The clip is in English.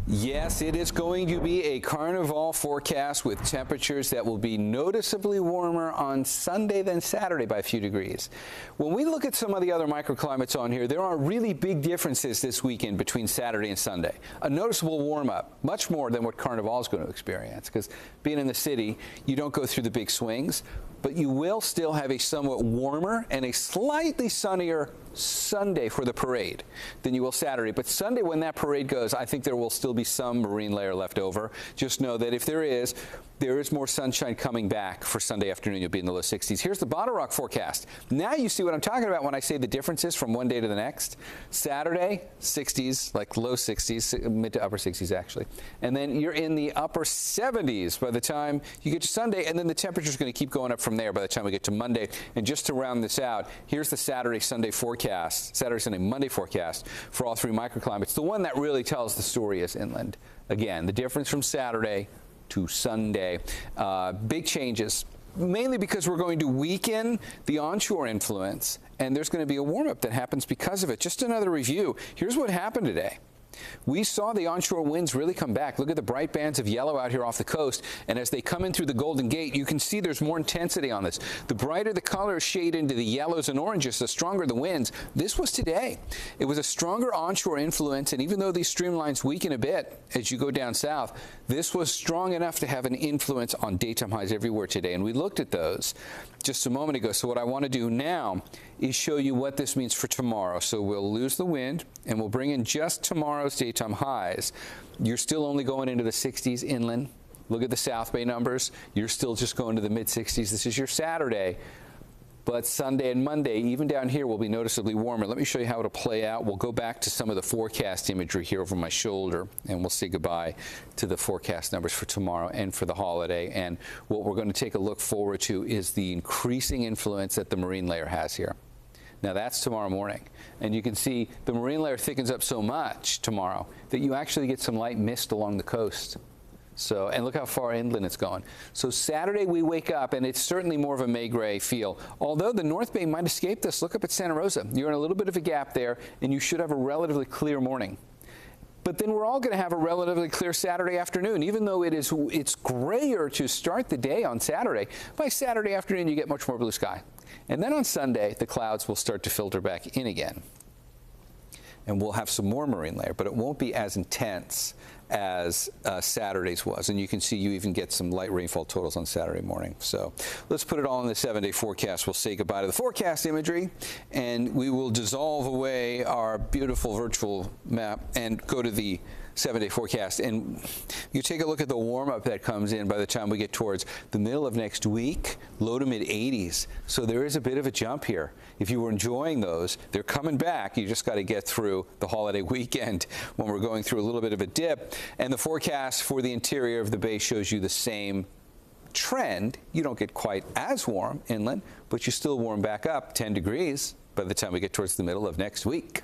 Yes, it is going to be a carnival forecast with temperatures that will be noticeably warmer on Sunday than Saturday by a few degrees. When we look at some of the other microclimates on here, there are really big differences this weekend between Saturday and Sunday. A noticeable warm-up, much more than what Carnival is going to experience, because being in the city, you don't go through the big swings, but you will still have a somewhat warmer and a slightly sunnier Sunday for the parade than you will Saturday. But Sunday, when that parade goes, I think there will still be some marine layer left over. Just know that if there is more sunshine coming back for Sunday afternoon. You'll be in the low 60s. Here's the Bottle Rock forecast. Now you see what I'm talking about when I say the differences from one day to the next. Saturday, 60s, like low 60s, mid to upper 60s actually. And then you're in the upper 70s by the time you get to Sunday, and then the temperature's going to keep going up from there by the time we get to Monday. And just to round this out, here's the Saturday, Sunday forecast, Saturday, Sunday, Monday forecast for all three microclimates. The one that really tells the story is inland. Again, the difference from Saturday to Sunday. Big changes, mainly because we're going to weaken the onshore influence, and there's going to be a warm-up that happens because of it. Just another review. Here's what happened today. We saw the onshore winds really come back. Look at the bright bands of yellow out here off the coast, and as they come in through the Golden Gate, you can see there's more intensity on this. The brighter the colors shade into the yellows and oranges, the stronger the winds. This was today. It was a stronger onshore influence, and even though these streamlines weaken a bit as you go down south, this was strong enough to have an influence on daytime highs everywhere today, and we looked at those just a moment ago. So what I want to do now is show you what this means for tomorrow. So we'll lose the wind, and we'll bring in just tomorrow's daytime highs. You're still only going into the 60s inland. Look at the South Bay numbers. You're still just going to the mid-60s. This is your Saturday. But Sunday and Monday, even down here, will be noticeably warmer. Let me show you how it'll play out. We'll go back to some of the forecast imagery here over my shoulder, and we'll say goodbye to the forecast numbers for tomorrow and for the holiday. And what we're going to take a look forward to is the increasing influence that the marine layer has here. Now, that's tomorrow morning. And you can see the marine layer thickens up so much tomorrow that you actually get some light mist along the coast. So, and look how far inland it's going. So Saturday we wake up, and it's certainly more of a May-gray feel. Although the North Bay might escape this. Look up at Santa Rosa. You're in a little bit of a gap there, and you should have a relatively clear morning. But then we're all going to have a relatively clear Saturday afternoon. Even though it's grayer to start the day on Saturday, by Saturday afternoon you get much more blue sky. And then on Sunday, the clouds will start to filter back in again. And we'll have some more marine layer, but it won't be as intense as Saturday's was. And you can see you even get some light rainfall totals on Saturday morning. So let's put it all in the 7-day forecast. We'll say goodbye to the forecast imagery, and we will dissolve away our beautiful virtual map and go to the 7-day forecast. And you take a look at the warm-up that comes in by the time we get towards the middle of next week, low to mid-80s. So there is a bit of a jump here. If you were enjoying those, they're coming back. You just got to get through the holiday weekend when we're going through a little bit of a dip. And the forecast for the interior of the bay shows you the same trend. You don't get quite as warm inland, but you still warm back up 10 degrees by the time we get towards the middle of next week.